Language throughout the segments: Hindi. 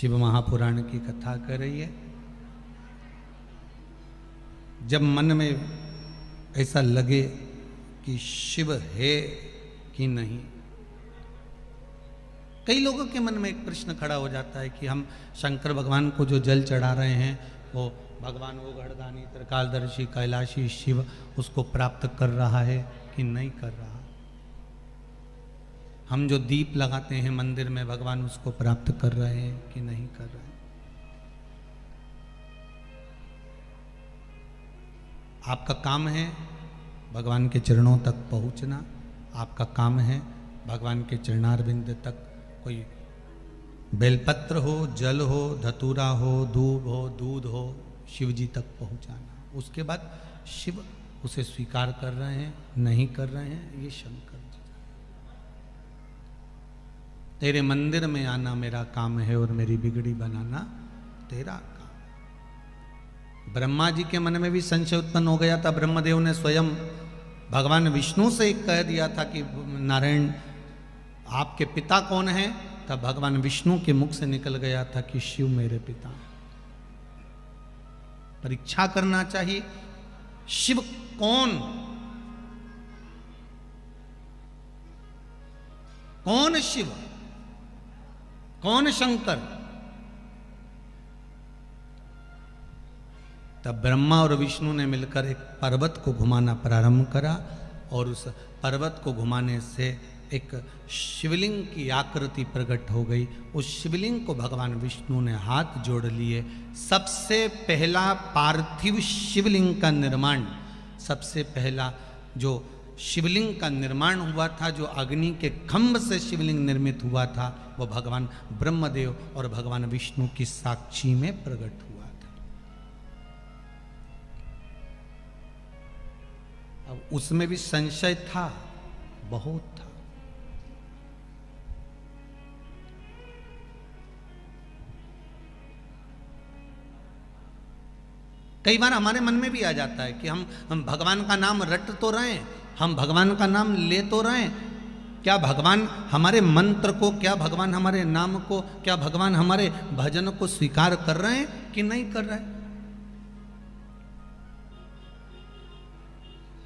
शिव महापुराण की कथा कर रही है। जब मन में ऐसा लगे कि शिव है कि नहीं, कई लोगों के मन में एक प्रश्न खड़ा हो जाता है कि हम शंकर भगवान को जो जल चढ़ा रहे हैं वो भगवान वो गढ़दानी त्रिकालदर्शी कैलाशी शिव उसको प्राप्त कर रहा है कि नहीं कर रहा। हम जो दीप लगाते हैं मंदिर में भगवान उसको प्राप्त कर रहे हैं कि नहीं कर रहे। आपका काम है भगवान के चरणों तक पहुंचना, आपका काम है भगवान के चरणारविंद तक कोई बेलपत्र हो, जल हो, धतूरा हो, दूब हो, दूध हो, शिव जी तक पहुंचाना। उसके बाद शिव उसे स्वीकार कर रहे हैं नहीं कर रहे हैं, ये शंकर जी। तेरे मंदिर में आना मेरा काम है और मेरी बिगड़ी बनाना तेरा काम। ब्रह्मा जी के मन में भी संशय उत्पन्न हो गया था। ब्रह्मदेव ने स्वयं भगवान विष्णु से कह दिया था कि नारायण आपके पिता कौन हैं? तब भगवान विष्णु के मुख से निकल गया था कि शिव मेरे पिता। परीक्षा करना चाहिए शिव कौन, कौन शिव, कौन शंकर। तब ब्रह्मा और विष्णु ने मिलकर एक पर्वत को घुमाना प्रारंभ करा और उस पर्वत को घुमाने से एक शिवलिंग की आकृति प्रकट हो गई। उस शिवलिंग को भगवान विष्णु ने हाथ जोड़ लिए। सबसे पहला पार्थिव शिवलिंग का निर्माण, सबसे पहला जो शिवलिंग का निर्माण हुआ था, जो अग्नि के खंभ से शिवलिंग निर्मित हुआ था, वो भगवान ब्रह्मदेव और भगवान विष्णु की साक्षी में प्रकट हुआ था। अब उसमें भी संशय था, बहुत था। कई बार हमारे मन में भी आ जाता है कि हम भगवान का नाम रट तो रहे हैं, हम भगवान का नाम ले तो रहे हैं, क्या भगवान हमारे मंत्र को, क्या भगवान हमारे नाम को, क्या भगवान हमारे भजन को स्वीकार कर रहे हैं कि नहीं कर रहे हैं?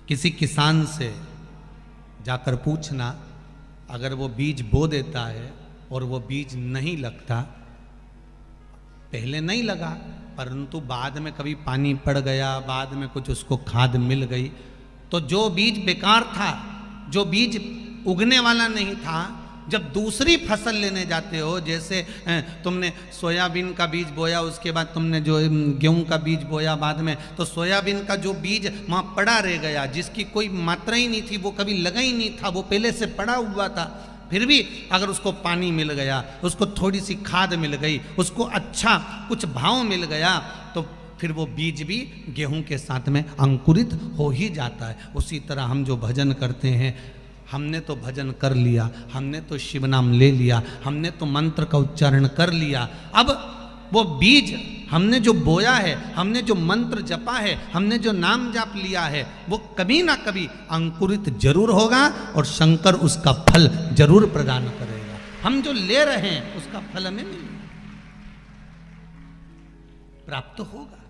किसी किसान से जाकर पूछना, अगर वो बीज बो देता है और वो बीज नहीं लगता, पहले नहीं लगा परंतु बाद में कभी पानी पड़ गया, बाद में कुछ उसको खाद मिल गई, तो जो बीज बेकार था, जो बीज उगने वाला नहीं था, जब दूसरी फसल लेने जाते हो, जैसे तुमने सोयाबीन का बीज बोया, उसके बाद तुमने जो गेहूं का बीज बोया बाद में, तो सोयाबीन का जो बीज वहाँ पड़ा रह गया, जिसकी कोई मात्रा ही नहीं थी, वो कभी लगा ही नहीं था, वो पहले से पड़ा हुआ था, फिर भी अगर उसको पानी मिल गया, उसको थोड़ी सी खाद मिल गई, उसको अच्छा कुछ भाव मिल गया, तो फिर वो बीज भी गेहूं के साथ में अंकुरित हो ही जाता है। उसी तरह हम जो भजन करते हैं, हमने तो भजन कर लिया, हमने तो शिव नाम ले लिया, हमने तो मंत्र का उच्चारण कर लिया, अब वो बीज हमने जो बोया है, हमने जो मंत्र जपा है, हमने जो नाम जाप लिया है, वो कभी ना कभी अंकुरित जरूर होगा और शंकर उसका फल जरूर प्रदान करेगा। हम जो ले रहे हैं उसका फल हमें प्राप्त होगा।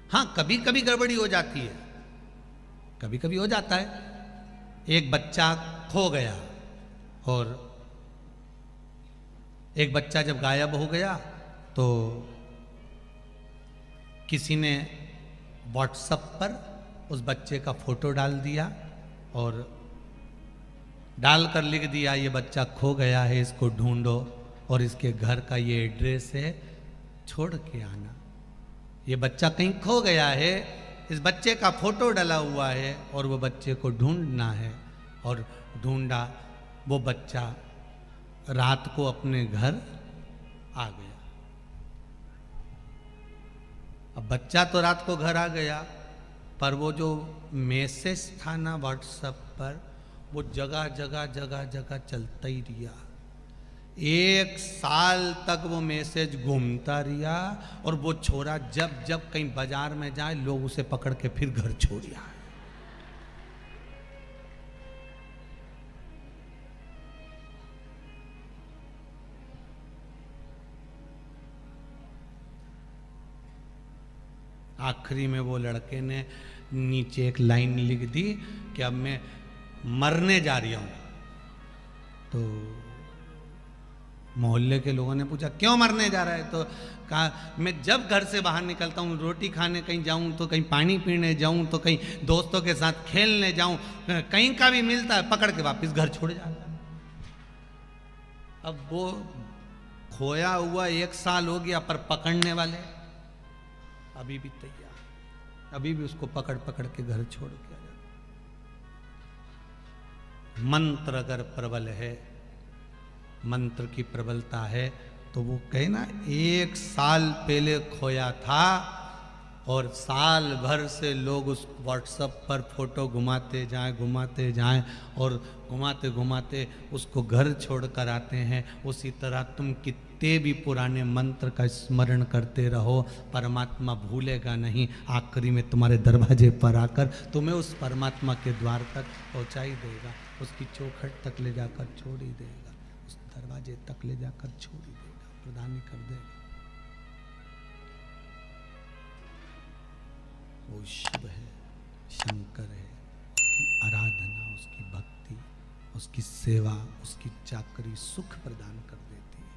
हाँ, कभी कभी गड़बड़ी हो जाती है, कभी कभी हो जाता है। एक बच्चा खो गया और एक बच्चा जब गायब हो गया तो किसी ने व्हाट्सएप पर उस बच्चे का फोटो डाल दिया और डालकर लिख दिया, ये बच्चा खो गया है, इसको ढूंढो और इसके घर का ये एड्रेस है, छोड़ के आना। ये बच्चा कहीं खो गया है, इस बच्चे का फोटो डला हुआ है और वो बच्चे को ढूंढना है। और ढूंढा, वो बच्चा रात को अपने घर आ गया। अब बच्चा तो रात को घर आ गया, पर वो जो मैसेज था ना व्हाट्सएप पर, वो जगह जगह जगह जगह चलता ही रहा। 1 साल तक वो मैसेज घूमता रहा और वो छोरा जब जब कहीं बाजार में जाए लोग उसे पकड़ के फिर घर छोड़ आए। आखिरी में वो लड़के ने नीचे एक लाइन लिख दी कि अब मैं मरने जा रही हूं। तो मोहल्ले के लोगों ने पूछा क्यों मरने जा रहा है? तो कहा मैं जब घर से बाहर निकलता हूँ, रोटी खाने कहीं जाऊँ तो कहीं पानी पीने जाऊँ तो कहीं दोस्तों के साथ खेलने जाऊँ, कहीं का भी मिलता है पकड़ के वापस घर छोड़ जाता है। अब वो खोया हुआ 1 साल हो गया, पर पकड़ने वाले अभी भी तैयार, अभी भी उसको पकड़ पकड़ के घर छोड़ के आ जाता। मंत्र अगर प्रबल है, मंत्र की प्रबलता है, तो वो कहे ना 1 साल पहले खोया था और साल भर से लोग उस व्हाट्सएप पर फोटो घुमाते जाएं और घुमाते घुमाते उसको घर छोड़कर आते हैं। उसी तरह तुम कितने भी पुराने मंत्र का स्मरण करते रहो, परमात्मा भूलेगा नहीं। आखिरी में तुम्हारे दरवाजे पर आकर तुम्हें उस परमात्मा के द्वार तक पहुंचा ही देगा, उसकी चौखट तक ले जाकर छोड़ ही देगा, उस दरवाजे तक ले जाकर छोड़ ही देगा, प्रदान ही कर देगा। वो शिव है, शंकर है, उसकी आराधना, उसकी भक्ति, उसकी सेवा, उसकी चाकरी सुख प्रदान कर देती है।